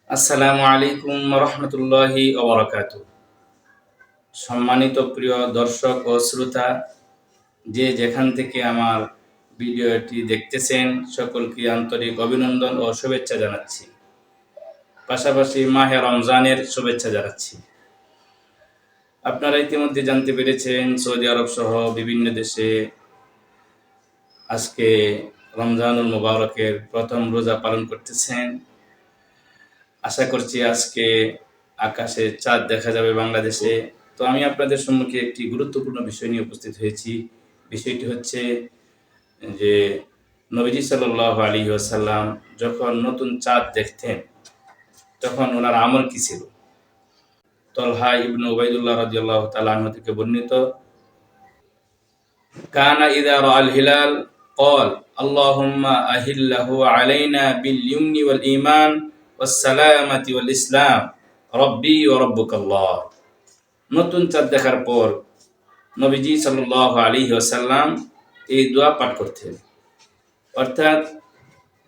আসসালামু আলাইকুম রহমতুল্লাহি ওবরাকাতু। সম্মানিত প্রিয় দর্শক ও শ্রোতা, যে যেখান থেকে আমার ভিডিওটি দেখতেছেন সকলকে আন্তরিক অভিনন্দন ও শুভেচ্ছা জানাচ্ছি। পাশাপাশি মাহে রমজানের শুভেচ্ছা জানাচ্ছি। আপনারা ইতিমধ্যে জানতে পেরেছেন সৌদি আরব সহ বিভিন্ন দেশে আজকে রমজানুল মুবারকের প্রথম রোজা পালন করতেছেন। আশা করছি আজকে আকাশে চাঁদ দেখা যাবে বাংলাদেশে। তো আমি আপনাদের সম্মুখে একটি গুরুত্বপূর্ণ বিষয় নিয়ে উপস্থিত হয়েছি। বিষয়টি হচ্ছে যে নবীজি সাল্লাল্লাহু আলাইহি ওয়াসাল্লাম যখন নতুন চাঁদ দেখতেন তখন ওনার আমল কি ছিল। তলহা ইবনে উবাইদুল্লাহ রাদিয়াল্লাহু তাআলা আনহু থেকে বর্ণিত, কানা ইযা রাআল হিলাল ক্বাল আল্লাহুম্মা আহিল্লাহু আলাইনা বিল ইয়ুমনি ওয়াল ঈমান ওয়াস সালামাতি ওয়াল ইসলাম রব্বি ওয়া রব্বুকাল্লাহ। নতুন চাঁদ দেখার পর নবীজি সাল্লাল্লাহু আলাইহি ওয়াসাল্লাম এই দোয়া পাঠ করতেন, অর্থাৎ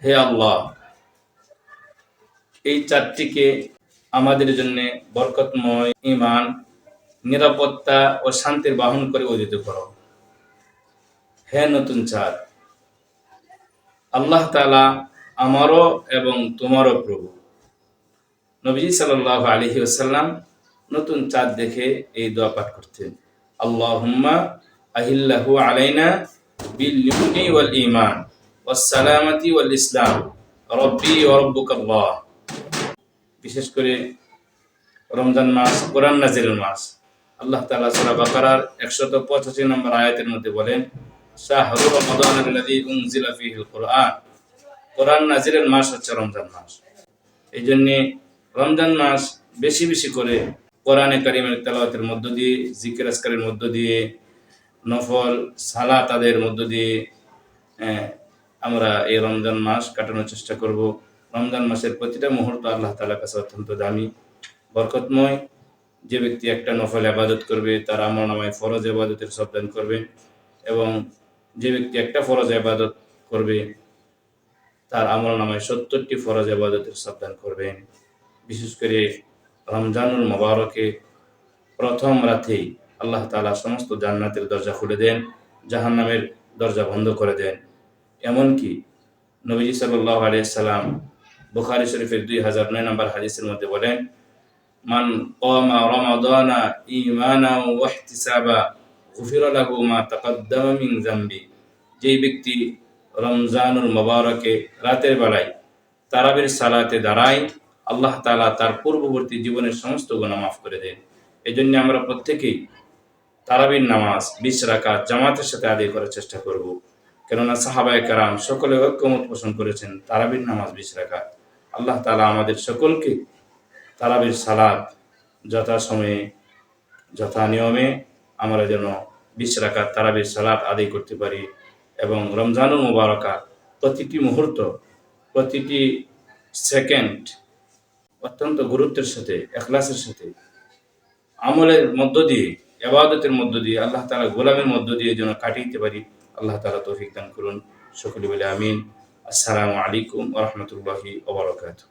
হে আল্লাহ, এই চাঁদটিকে আমাদের জন্য বরকতময়, ঈমান, নিরাপত্তা ও শান্তির বাহন করে উদিত করো। হে নতুন চাঁদ, আল্লাহ তাআলা আমারও এবং তোমারও প্রভু। নবীজি সাল্লাল্লাহু আলাইহি ওয়াসাল্লাম নতুন চাঁদ দেখে এই দোয়া পাঠ করতেন, আল্লাহুম্মা আহিল্লাহু আলাইনা বিল ইয়ুমনি ওয়াল ঈমান ওয়াস সালামাতি ওয়াল ইসলাম রব্বি ওয়া রব্বুকাল্লাহ। বিশেষ করে রমজান মাস কোরআন নাজিলের মাস। আল্লাহ তাআলা সূরা বাকারার 185 নম্বর আয়াতের মধ্যে বলেন, শাহরু রমাদানাল্লাযী উনজিলা ফীহিল কুরআন। কোরআন নাজিলের মাস হচ্ছে রমজান মাস। এই জন্য রমজান মাস বেশি বেশি করে কোরআনে কারিমের তেলাওয়াতের মধ্য দিয়ে, জিকির আজকারের মধ্য দিয়ে, নফল সালাতের মধ্য দিয়ে আমরা এই রমজান মাস কাটানোর চেষ্টা করব। রমজান মাসের প্রতিটা মুহূর্ত আল্লাহ তাআলার কাছে অত্যন্ত দামি, বরকতময়। যে ব্যক্তি একটা নফল ইবাদত করবে তার আমলনামায় ফরজ ইবাদতের সওয়াব দান করবে, এবং যে ব্যক্তি একটা ফরজ ইবাদত করবে তার আমলনামায় 70টি ফরজ ইবাদতের সওয়াব দান করবেন। বিশেষ করে রমজানুল মুবারকে প্রথম রাতেই আল্লাহ তাআলা সমস্ত জান্নাতের দরজা খুলে দেন, জাহান্নামের দরজা বন্ধ করে দেন। এমনকি নবীজি সাল্লাল্লাহু আলাইহি ওয়াসাল্লাম বুখারী শরীফের 2009 নম্বর হাদিসের মধ্যে বলেন, মান কামা রমাদানা ঈমানান ওয়া ইহতিসাবা গুফিরা লাহু মা তাকাদ্দামা মিন যামবি। যেই ব্যক্তি রমজানুল মুবারকে রাতের বেলায় তারাবির সালাতে দাঁড়ায়, আল্লাহ তাআলা তার পূর্ববর্তী জীবনের সমস্ত গুনাহ মাফ করে দেন। এজন্য আমরা প্রত্যেকেই তারাবির নামাজ 20 রাকাত জামাতের সাথে আদায় করার চেষ্টা করব। কেননা সাহাবায়ে কেরাম সকলে ঐক্যমত পোষণ করেছেন তারাবির নামাজ 20 রাকাত। আল্লাহ তাআলা আমাদের সকলকে তারাবির সালাত যথাসময়ে যথা নিয়মে আমরা যেন 20 রাকাত তারাবির সালাত আদায় করতে পারি, এবং রমজানুল মুবারকা প্রতিটি মুহূর্ত, প্রতিটি সেকেন্ড অত্যন্ত গুরুত্বের সাথে, ইখলাসের সাথে, আমলের মধ্য দিয়ে, ইবাদতের মধ্য দিয়ে, আল্লাহ তাআলা গোলামের মধ্য দিয়ে যেন কাটিয়ে পারি। আল্লাহ তাআলা তৌফিক দান করুন। সকলে বলে আমিন। আসসালামু আলাইকুম ওয়া রাহমাতুল্লাহি ওয়া বারাকাতুহু।